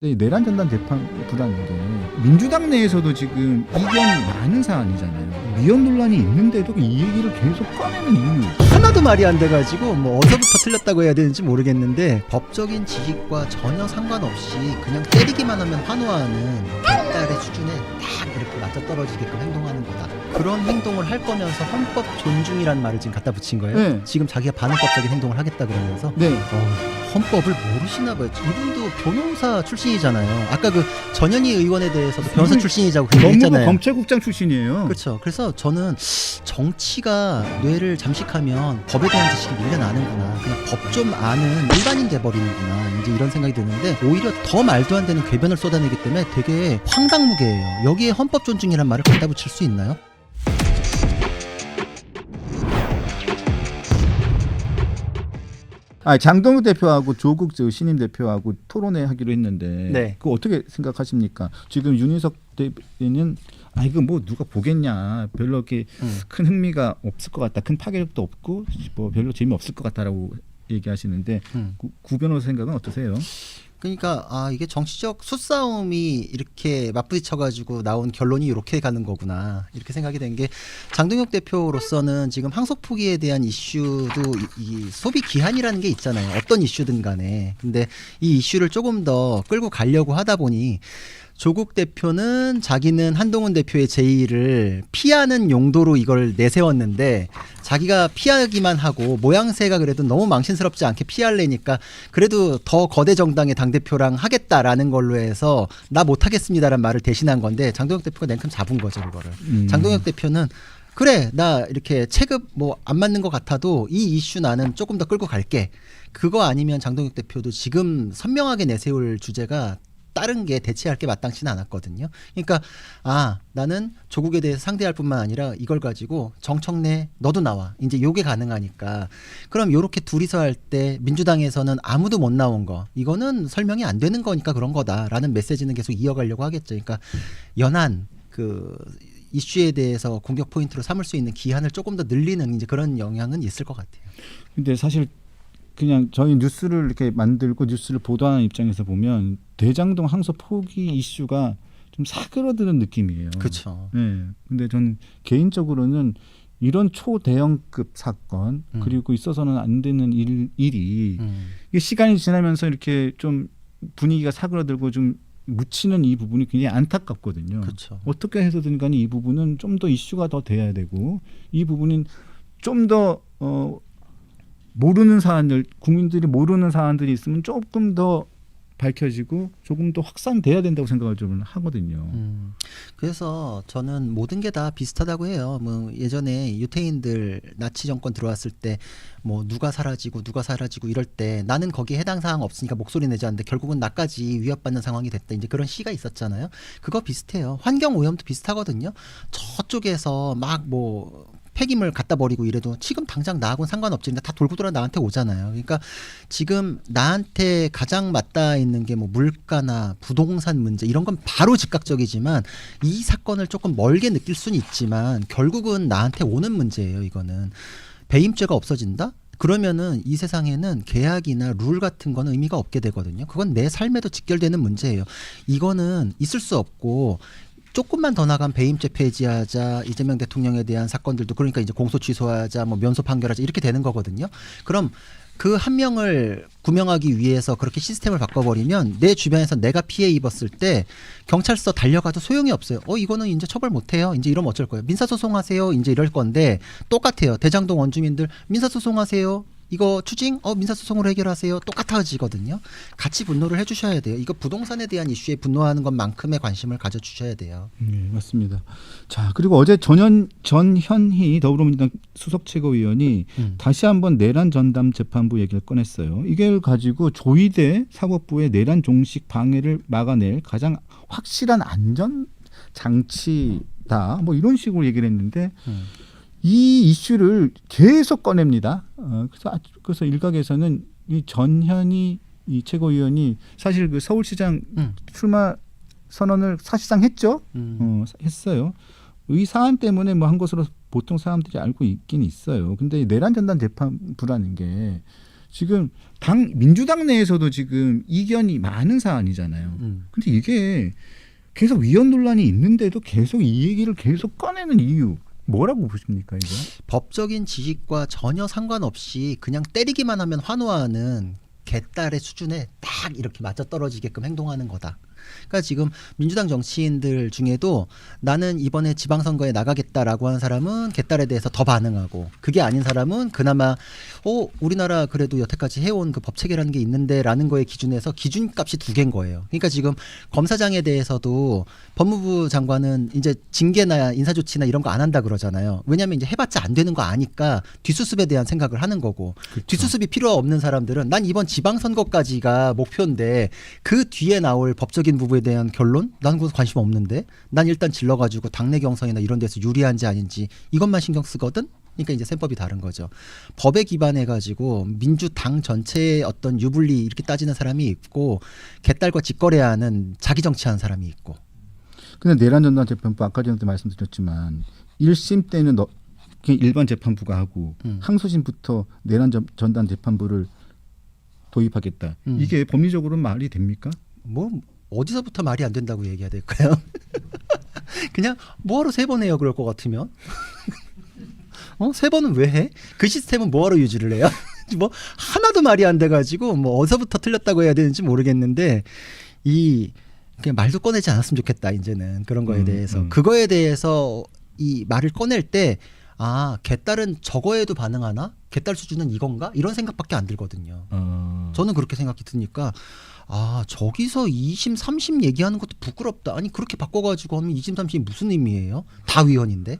내란 전단 재판부라는 게 민주당 내에서도 지금 이견이 많은 사안이잖아요. 미연 논란이 있는데도 이 얘기를 계속 꺼내는 이유. 하나도 말이 안 돼가지고 뭐 어디서부터 틀렸다고 해야 되는지 모르겠는데 법적인 지식과 전혀 상관없이 그냥 때리기만 하면 환호하는 개딸의 수준에 딱 이렇게 맞아떨어지게끔 행동하는 거다. 그런 행동을 할 거면서 헌법 존중이란 말을 지금 갖다 붙인 거예요. 네. 지금 자기가 반헌법적인 행동을 하겠다 그러면서 네. 헌법을 모르시나 봐요. 이분도 변호사 출신이잖아요. 아까 그 전현희 의원에 대해서도 변호사 출신이라고 법무부 얘기했잖아요. 검찰국장 출신이에요. 그렇죠. 그래서 저는 정치가 뇌를 잠식하면 법에 대한 지식이 밀려나는구나. 그냥 법 좀 아는 일반인 돼버리는구나. 이제 이런 생각이 드는데 오히려 더 말도 안 되는 궤변을 쏟아내기 때문에 되게 황당무계예요. 여기에 헌법 존중이란 말을 갖다 붙일 수 있나요? 장동욱 대표하고 조국 신임 대표하고 토론회 하기로 했는데 네. 그거 어떻게 생각하십니까? 지금 윤희석 대표는 이거 뭐 누가 보겠냐, 별로 이렇게 큰 흥미가 없을 것 같다, 큰 파괴력도 없고 뭐 별로 재미 없을 것 같다라고 얘기하시는데 구 변호사 생각은 어떠세요? 그러니까 이게 정치적 수싸움이 이렇게 맞부딪혀가지고 나온 결론이 이렇게 가는 거구나 이렇게 생각이 된 게 장동혁 대표로서는 지금 항속 포기에 대한 이슈도 이 소비 기한이라는 게 있잖아요. 어떤 이슈든 간에. 근데 이 이슈를 조금 더 끌고 가려고 하다 보니 조국 대표는 자기는 한동훈 대표의 제의를 피하는 용도로 이걸 내세웠는데 자기가 피하기만 하고 모양새가 그래도 너무 망신스럽지 않게 피하려니까 그래도 더 거대 정당의 당대표랑 하겠다라는 걸로 해서 나 못하겠습니다라는 말을 대신한 건데 장동혁 대표가 냉큼 잡은 거죠 그거를. 장동혁 대표는 그래 나 이렇게 체급 뭐 안 맞는 것 같아도 이 이슈 나는 조금 더 끌고 갈게. 그거 아니면 장동혁 대표도 지금 선명하게 내세울 주제가 다른 게 대체할 게 마땅치는 않았거든요. 그러니까 나는 조국에 대해서 상대할 뿐만 아니라 이걸 가지고 정청래 너도 나와. 이제 요게 가능하니까. 그럼 요렇게 둘이서 할 때 민주당에서는 아무도 못 나온 거. 이거는 설명이 안 되는 거니까 그런 거다라는 메시지는 계속 이어가려고 하겠죠. 그러니까 연한 그 이슈에 대해서 공격 포인트로 삼을 수 있는 기한을 조금 더 늘리는 이제 그런 영향은 있을 것 같아요. 근데 사실 그냥 저희 뉴스를 이렇게 만들고 뉴스를 보도하는 입장에서 보면 대장동 항소 포기 이슈가 좀 사그러드는 느낌이에요. 그렇죠. 네. 근데 전 개인적으로는 이런 초대형급 사건 그리고 있어서는 안 되는 일이 이게 시간이 지나면서 이렇게 좀 분위기가 사그러들고 좀 묻히는 이 부분이 굉장히 안타깝거든요. 그렇죠. 어떻게 해서든 간에 이 부분은 좀 더 이슈가 더 돼야 되고 이 부분은 좀 더 모르는 사안들, 국민들이 모르는 사안들이 있으면 조금 더 밝혀지고 조금 더 확산돼야 된다고 생각을 좀 하거든요. 그래서 저는 모든 게 다 비슷하다고 해요. 뭐 예전에 유태인들 나치 정권 들어왔을 때 뭐 누가 사라지고 이럴 때 나는 거기에 해당 사항 없으니까 목소리 내지 않는데 결국은 나까지 위협받는 상황이 됐다. 이제 그런 시가 있었잖아요. 그거 비슷해요. 환경 오염도 비슷하거든요. 저쪽에서 막 뭐 폐기물 갖다 버리고 이래도 지금 당장 나하고는 상관없지. 다 돌고 돌아 나한테 오잖아요. 그러니까 지금 나한테 가장 맞닿아 있는 게 뭐 물가나 부동산 문제 이런 건 바로 즉각적이지만 이 사건을 조금 멀게 느낄 수는 있지만 결국은 나한테 오는 문제예요. 이거는 배임죄가 없어진다? 그러면은 이 세상에는 계약이나 룰 같은 거는 의미가 없게 되거든요. 그건 내 삶에도 직결되는 문제예요. 이거는 있을 수 없고 조금만 더 나간 배임죄 폐지하자, 이재명 대통령에 대한 사건들도 그러니까 이제 공소 취소하자, 뭐 면소 판결하자 이렇게 되는 거거든요. 그럼 그 한 명을 구명하기 위해서 그렇게 시스템을 바꿔버리면 내 주변에서 내가 피해 입었을 때 경찰서 달려가도 소용이 없어요. 이거는 이제 처벌 못해요. 이제 이러면 어쩔 거예요. 민사소송하세요. 이제 이럴 건데 똑같아요. 대장동 원주민들 민사소송하세요. 이거 추징? 민사소송으로 해결하세요. 똑같아지거든요. 같이 분노를 해주셔야 돼요. 이거 부동산에 대한 이슈에 분노하는 것만큼의 관심을 가져주셔야 돼요. 네, 맞습니다. 자, 그리고 어제 전현희 더불어민주당 수석 최고위원이 다시 한번 내란 전담 재판부 얘기를 꺼냈어요. 이걸 가지고 조희대 사법부의 내란 종식 방해를 막아낼 가장 확실한 안전 장치다. 뭐 이런 식으로 얘기를 했는데 이 이슈를 계속 꺼냅니다. 그래서 일각에서는 이 전현희 이 최고위원이 사실 그 서울시장 출마 선언을 사실상 했죠. 했어요. 이 사안 때문에 뭐 한 것으로 보통 사람들이 알고 있긴 있어요. 근데 내란 전단 재판부라는 게 지금 민주당 내에서도 지금 이견이 많은 사안이잖아요. 근데 이게 계속 위헌 논란이 있는데도 계속 이 얘기를 계속 꺼내는 이유 뭐라고 보십니까 이거? 법적인 지식과 전혀 상관없이 그냥 때리기만 하면 환호하는 개딸의 수준에 딱 이렇게 맞아떨어지게끔 행동하는 거다. 그러니까 지금 민주당 정치인들 중에도 나는 이번에 지방선거에 나가겠다라고 하는 사람은 개딸에 대해서 더 반응하고, 그게 아닌 사람은 그나마 우리나라 그래도 여태까지 해온 그 법체계라는 게 있는데라는 거에 기준에서 기준값이 두 개인 거예요. 그러니까 지금 검사장에 대해서도 법무부 장관은 이제 징계나 인사조치나 이런 거 안 한다 그러잖아요. 왜냐하면 이제 해봤자 안 되는 거 아니까 뒷수습에 대한 생각을 하는 거고, 그쵸. 뒷수습이 필요 없는 사람들은 난 이번 지방선거까지가 목표인데 그 뒤에 나올 법적인 부분에 대한 결론? 난 그거 관심 없는데 난 일단 질러가지고 당내 경선이나 이런 데서 유리한지 아닌지 이것만 신경 쓰거든? 그러니까 이제 셈법이 다른 거죠. 법에 기반해가지고 민주당 전체의 어떤 유불리 이렇게 따지는 사람이 있고, 개딸과 직거래하는 자기 정치하는 사람이 있고. 근데 내란 전담 재판부 아까 전에도 말씀드렸지만 1심 때는 그냥 일반 재판부가 하고 항소심부터 내란 전담 재판부를 도입하겠다. 이게 법리적으로는 말이 됩니까? 뭐 어디서부터 말이 안 된다고 얘기해야 될까요? 그냥 뭐하러 3번 해요 그럴 것 같으면. 3번은 왜 해? 그 시스템은 뭐하러 유지를 해요? 뭐 하나도 말이 안 돼가지고 뭐 어디서부터 틀렸다고 해야 되는지 모르겠는데, 그냥 말도 꺼내지 않았으면 좋겠다 이제는 그런 거에 대해서. 그거에 대해서 이 말을 꺼낼 때 개딸은 저거에도 반응하나? 개딸 수준은 이건가? 이런 생각밖에 안 들거든요. 저는 그렇게 생각이 드니까 저기서 2심 3심 얘기하는 것도 부끄럽다. 아니 그렇게 바꿔가지고 하면 2심 3심이 무슨 의미예요? 다 위헌인데.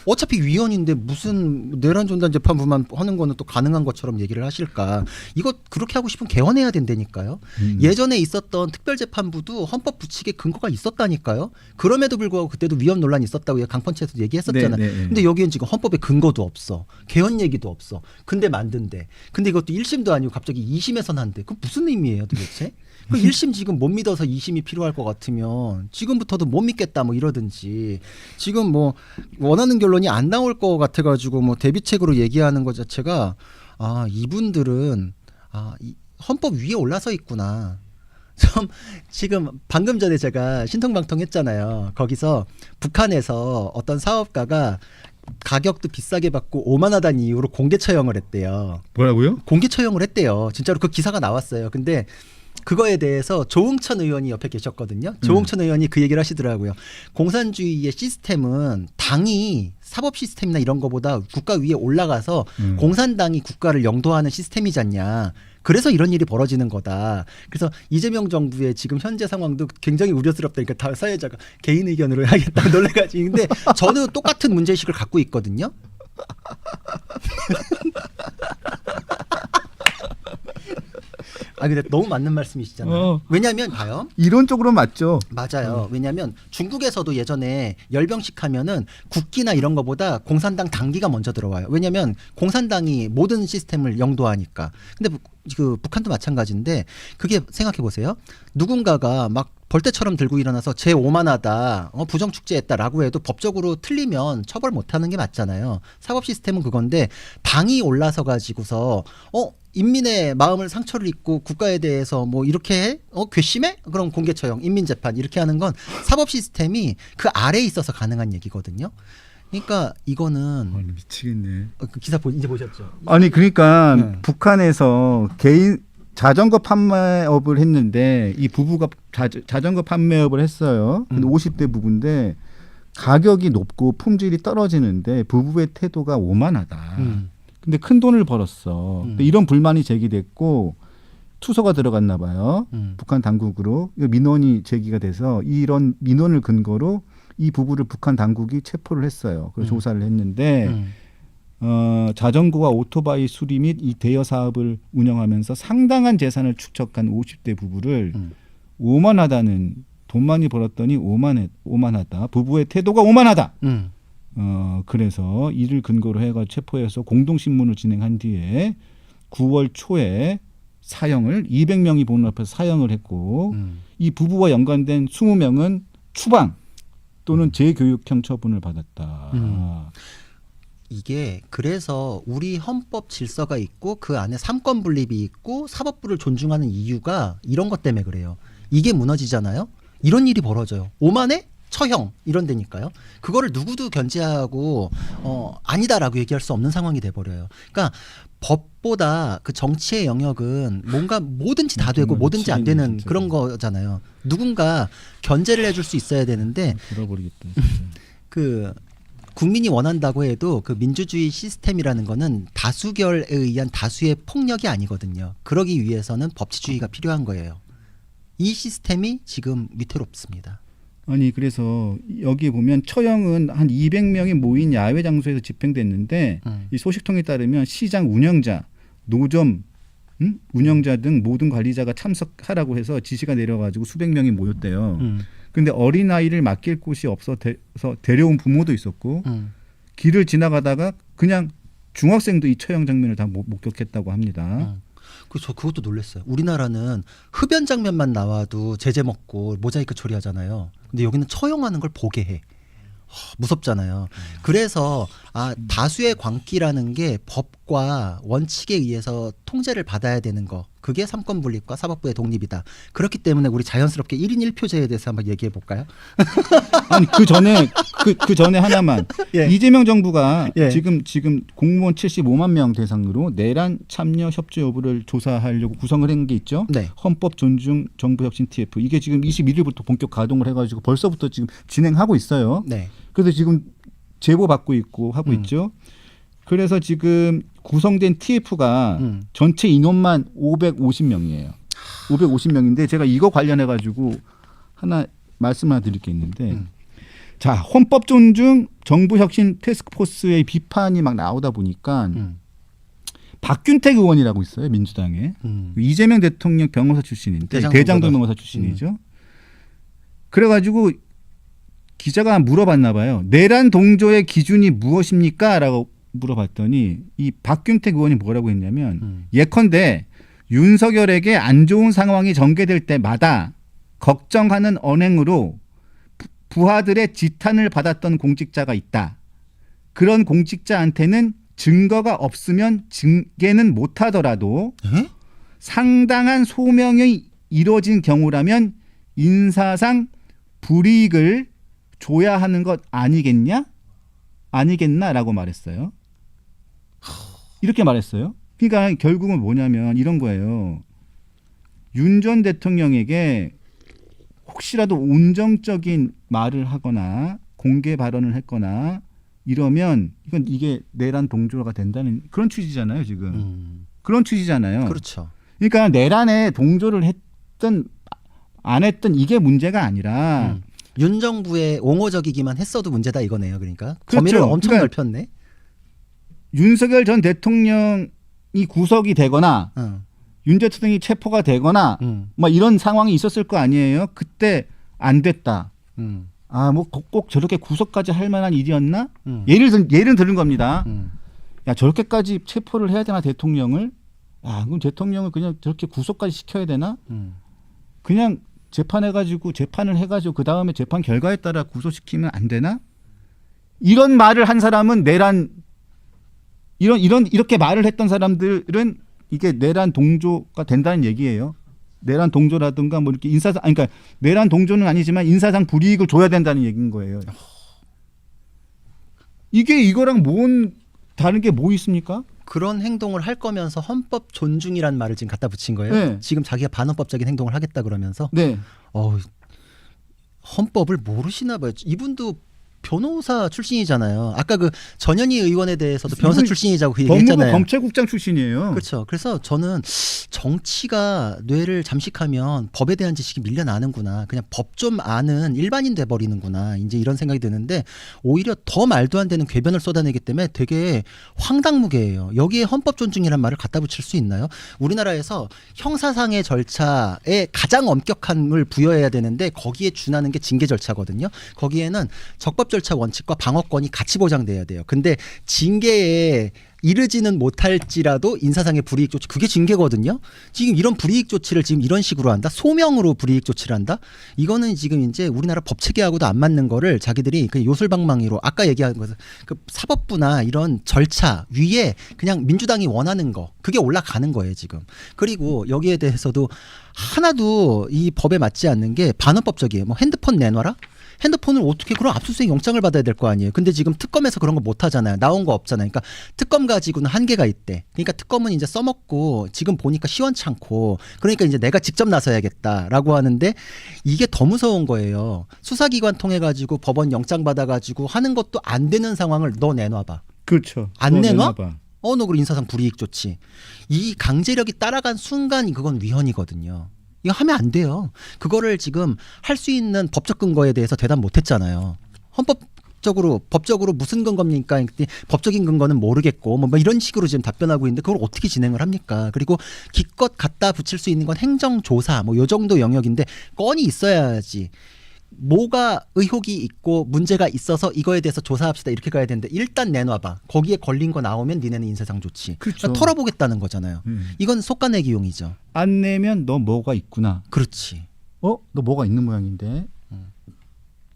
어차피 위헌인데 무슨 내란 전단 재판부만 하는 거는 또 가능한 것처럼 얘기를 하실까? 이거 그렇게 하고 싶으면 개헌해야 된다니까요. 예전에 있었던 특별재판부도 헌법 부칙에 근거가 있었다니까요. 그럼에도 불구하고 그때도 위헌 논란이 있었다고 강펀치에서도 얘기했었잖아요. 네. 근데 여기는 지금 헌법에 근거도 없어. 개헌 얘기도 없어. 근데 만든대. 근데 이것도 1심도 아니고 갑자기 2심에서 난대. 그럼 무슨 의미예요 도대체? 그 1심 지금 못 믿어서 2심이 필요할 것 같으면 지금부터도 못 믿겠다 뭐 이러든지, 지금 뭐 원하는 결론이 안 나올 것 같아가지고 뭐 대비책으로 얘기하는 것 자체가 이분들은 이 헌법 위에 올라서 있구나. 지금 방금 전에 제가 신통방통했잖아요. 거기서 북한에서 어떤 사업가가 가격도 비싸게 받고 오만하다는 이유로 공개 처형을 했대요. 뭐라고요? 공개 처형을 했대요. 진짜로 그 기사가 나왔어요. 근데 그거에 대해서 조응천 의원이 옆에 계셨거든요. 조응천 의원이 그 얘기를 하시더라고요. 공산주의의 시스템은 당이 사법 시스템이나 이런 거보다 국가 위에 올라가서 공산당이 국가를 영도하는 시스템이지 않냐. 그래서 이런 일이 벌어지는 거다. 그래서 이재명 정부의 지금 현재 상황도 굉장히 우려스럽다니까 다 사회자가 개인 의견으로 하겠다 놀래가지고. 근데 저는 똑같은 문제의식을 갖고 있거든요. 근데 너무 맞는 말씀이시잖아요. 왜냐하면 봐요. 이론적으로 맞죠. 맞아요. 왜냐하면 중국에서도 예전에 열병식 하면은 국기나 이런 거보다 공산당 당기가 먼저 들어와요. 왜냐하면 공산당이 모든 시스템을 영도하니까. 근데 그 북한도 마찬가지인데, 그게 생각해 보세요. 누군가가 막 벌떼처럼 들고 일어나서 쟤 오만하다, 부정축제했다라고 해도 법적으로 틀리면 처벌 못하는 게 맞잖아요. 사법 시스템은 그건데, 당이 올라서 가지고서 인민의 마음을 상처를 입고 국가에 대해서 뭐 이렇게 해? 괘씸해? 그럼 공개처형, 인민재판 이렇게 하는 건 사법 시스템이 그 아래에 있어서 가능한 얘기거든요. 그러니까 이거는 미치겠네. 그 기사 이제 보셨죠? 아니 그러니까 북한에서 개인 자전거 판매업을 했는데 이 부부가 자전거 판매업을 했어요. 근데 50대 부부인데 가격이 높고 품질이 떨어지는데 부부의 태도가 오만하다. 근데 큰 돈을 벌었어. 근데 이런 불만이 제기됐고 투서가 들어갔나 봐요. 북한 당국으로 민원이 제기가 돼서 이런 민원을 근거로 이 부부를 북한 당국이 체포를 했어요. 그래서 조사를 했는데 자전거와 오토바이 수리 및 이 대여 사업을 운영하면서 상당한 재산을 축적한 50대 부부를 오만하다는, 돈 많이 벌었더니 오만하다. 부부의 태도가 오만하다. 그래서 이를 근거로 해가 체포해서 공동신문을 진행한 뒤에 9월 초에 사형을 200명이 보는 앞에서 사형을 했고 이 부부와 연관된 20명은 추방 또는 재교육형 처분을 받았다. 이게 그래서 우리 헌법 질서가 있고 그 안에 삼권 분립이 있고 사법부를 존중하는 이유가 이런 것 때문에 그래요. 이게 무너지잖아요. 이런 일이 벌어져요. 오만에 처형 이런 데니까요. 그거를 누구도 견제하고 아니다라고 얘기할 수 없는 상황이 돼 버려요. 그러니까 법보다 그 정치의 영역은 뭔가 뭐든지 다 되고 뭐든지 안 되는 진짜. 그런 거잖아요. 누군가 견제를 해줄 수 있어야 되는데 들어버리겠다. 그 국민이 원한다고 해도 그 민주주의 시스템이라는 거는 다수결에 의한 다수의 폭력이 아니거든요. 그러기 위해서는 법치주의가 필요한 거예요. 이 시스템이 지금 위태롭습니다. 아니 그래서 여기 보면 처형은 한 200명이 모인 야외 장소에서 집행됐는데 이 소식통에 따르면 시장 운영자, 노점 운영자 등 모든 관리자가 참석하라고 해서 지시가 내려가지고 수백 명이 모였대요. 근데 어린아이를 맡길 곳이 없어서 데려온 부모도 있었고 길을 지나가다가 그냥 중학생도 이 처형 장면을 다 목격했다고 합니다. 저 그것도 놀랐어요. 우리나라는 흡연 장면만 나와도 제재 먹고 모자이크 처리하잖아요. 근데 여기는 처형하는 걸 보게 해. 무섭잖아요. 그래서 다수의 광기라는 게 법과 원칙에 의해서 통제를 받아야 되는 거. 그게 삼권 분립과 사법부의 독립이다. 그렇기 때문에 우리 자연스럽게 1인 1표제에 대해서 한번 얘기해 볼까요? 아니 그 전에 하나만 예. 이재명 정부가 예. 지금 공무원 75만 명 대상으로 내란 참여 협조 여부를 조사하려고 구성을 한 게 있죠. 네. 헌법 존중 정부 혁신 TF 이게 지금 21일부터 본격 가동을 해가지고 벌써부터 지금 진행하고 있어요. 네. 그래서 지금 제보 받고 있고 하고 있죠. 그래서 지금 구성된 TF가 전체 인원만 550명이에요. 550명인데 제가 이거 관련해 가지고 말씀 하나 드릴 게 있는데 자, 헌법 존중 정부 혁신 태스크포스의 비판이 막 나오다 보니까 박균택 의원이라고 있어요. 민주당에. 이재명 대통령 변호사 출신인데 대장동 변호사 출신이죠. 그래 가지고 기자가 물어봤나 봐요. 내란 동조의 기준이 무엇입니까? 라고 물어봤더니 이 박균택 의원이 뭐라고 했냐면 예컨대 윤석열에게 안 좋은 상황이 전개될 때마다 걱정하는 언행으로 부하들의 지탄을 받았던 공직자가 있다. 그런 공직자한테는 증거가 없으면 징계는 못하더라도 상당한 소명이 이루어진 경우라면 인사상 불이익을 줘야 하는 것 아니겠나라고 말했어요. 이렇게 말했어요. 그러니까 결국은 뭐냐면 이런 거예요. 윤 전 대통령에게 혹시라도 온정적인 말을 하거나 공개 발언을 했거나 이러면 이게 내란 동조가 된다는 그런 취지잖아요. 지금 그런 취지잖아요. 그렇죠. 그러니까 내란에 동조를 했든 안 했든 이게 문제가 아니라 윤 정부의 옹호적이기만 했어도 문제다 이거네요. 그러니까 그렇죠. 범위를 엄청 그러니까 넓혔네. 윤석열 전 대통령이 구속이 되거나 윤 대통령이 체포가 되거나 막 이런 상황이 있었을 거 아니에요. 그때 안 됐다. 뭐 꼭 저렇게 구속까지 할 만한 일이었나? 예를 들은 겁니다. 야 저렇게까지 체포를 해야 되나 대통령을? 그럼 대통령을 그냥 저렇게 구속까지 시켜야 되나? 그냥 재판을 해가지고 그 다음에 재판 결과에 따라 구속시키면 안 되나? 이런 말을 한 사람은 이렇게 말을 했던 사람들은 이게 내란 동조가 된다는 얘기예요. 내란 동조라든가 뭐 이렇게 그러니까 내란 동조는 아니지만 인사상 불이익을 줘야 된다는 얘기인 거예요. 이게 이거랑 다른 게 뭐 있습니까? 그런 행동을 할 거면서 헌법 존중이란 말을 지금 갖다 붙인 거예요. 네. 지금 자기가 반헌법적인 행동을 하겠다 그러면서 네. 헌법을 모르시나 봐요. 이분도 변호사 출신이잖아요. 아까 그 전현희 의원에 대해서도 변호사 출신이라고 법무부 얘기했잖아요. 검찰국장 출신이에요. 그렇죠. 그래서 저는 정치가 뇌를 잠식하면 법에 대한 지식이 밀려나는구나. 그냥 법 좀 아는 일반인 돼버리는구나. 이제 이런 생각이 드는데 오히려 더 말도 안 되는 궤변을 쏟아내기 때문에 되게 황당무계예요. 여기에 헌법 존중이란 말을 갖다 붙일 수 있나요? 우리나라에서 형사상의 절차에 가장 엄격함을 부여해야 되는데 거기에 준하는 게 징계 절차거든요. 거기에는 적법 절차 원칙과 방어권이 같이 보장돼야 돼요. 근데 징계에 이르지는 못할지라도 인사상의 불이익 조치 그게 징계거든요. 지금 이런 불이익 조치를 지금 이런 식으로 한다. 소명으로 불이익 조치를 한다. 이거는 지금 이제 우리나라 법 체계하고도 안 맞는 거를 자기들이 그 요술방망이로 아까 얘기한 것은 그 사법부나 이런 절차 위에 그냥 민주당이 원하는 거 그게 올라가는 거예요 지금. 그리고 여기에 대해서도 하나도 이 법에 맞지 않는 게 반헌법적이에요. 뭐 핸드폰 내놔라. 핸드폰을 어떻게 그럼 압수수색 영장을 받아야 될 거 아니에요. 근데 지금 특검에서 그런 거 못 하잖아요. 나온 거 없잖아요. 그러니까 특검 가지고는 한계가 있대. 그러니까 특검은 이제 써먹고 지금 보니까 시원찮고 그러니까 이제 내가 직접 나서야겠다라고 하는데 이게 더 무서운 거예요. 수사기관 통해 가지고 법원 영장 받아 가지고 하는 것도 안 되는 상황을 너 내놔봐. 그렇죠. 안 내놔? 내놔봐. 너 그럼 인사상 불이익 조치. 이 강제력이 따라간 순간 그건 위헌이거든요. 이거 하면 안 돼요. 그거를 지금 할 수 있는 법적 근거에 대해서 대답 못 했잖아요. 법적으로 무슨 근거입니까? 그랬더니 법적인 근거는 모르겠고 뭐 이런 식으로 지금 답변하고 있는데 그걸 어떻게 진행을 합니까? 그리고 기껏 갖다 붙일 수 있는 건 행정조사 뭐 요 정도 영역인데 건이 있어야지. 뭐가 의혹이 있고 문제가 있어서 이거에 대해서 조사합시다 이렇게 가야 되는데 일단 내놔봐. 거기에 걸린 거 나오면 니네는 인사상 조치. 그렇죠. 그러니까 털어보겠다는 거잖아요. 이건 속가내기용이죠. 안 내면 너 뭐가 있구나. 그렇지. 너 뭐가 있는 모양인데.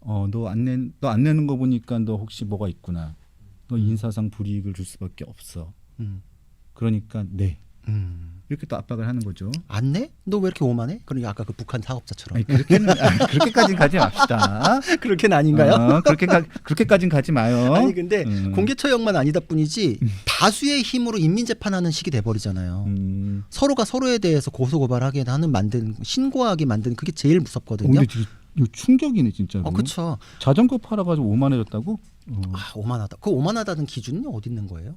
너 안 내는 거 보니까 너 혹시 뭐가 있구나. 너 인사상 불이익을 줄 수밖에 없어. 그러니까 내. 이렇게 또 압박을 하는 거죠. 안 내? 너 왜 이렇게 오만해? 그러니까 아까 그 북한 사업자처럼. 아니, 그렇게까지는 가지 맙시다. 그렇게는 아닌가요? 그렇게까지는 가지 마요. 아니 근데 공개처형만 아니다 뿐이지 다수의 힘으로 인민재판하는 식이 돼버리잖아요. 서로가 서로에 대해서 고소고발하게 하는 신고하게 만드는 그게 제일 무섭거든요. 근데 이거 충격이네 진짜로. 그렇죠. 자전거 팔아가지고 오만해졌다고? 오만하다. 그 오만하다는 기준이 어디 있는 거예요?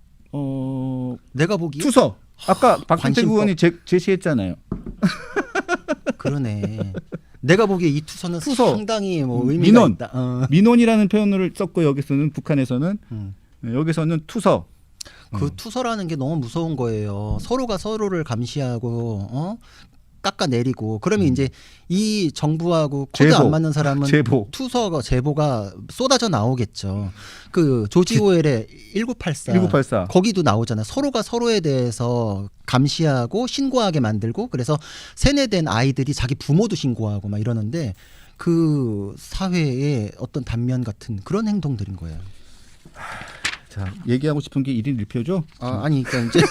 내가 보기에 투서. 아까 박진택 관심법. 의원이 제시했잖아요. 그러네. 내가 보기에 이 투서는 투서. 상당히 뭐 의미가 민원. 있다. 민원이라는 표현을 썼고 여기서는 북한에서는 여기서는 투서. 그 투서라는 게 너무 무서운 거예요. 서로가 서로를 감시하고 깎아내리고 그러면 이제 이 정부하고 코드 제보. 안 맞는 사람은 제보가 쏟아져 나오겠죠. 그 조지 오웰의 1984 거기도 나오잖아요. 서로가 서로에 대해서 감시하고 신고하게 만들고 그래서 세뇌된 아이들이 자기 부모도 신고하고 막 이러는데 그 사회의 어떤 단면 같은 그런 행동들인 거예요. 자, 얘기하고 싶은 게 1인 1표죠? 아니 그러니까 이제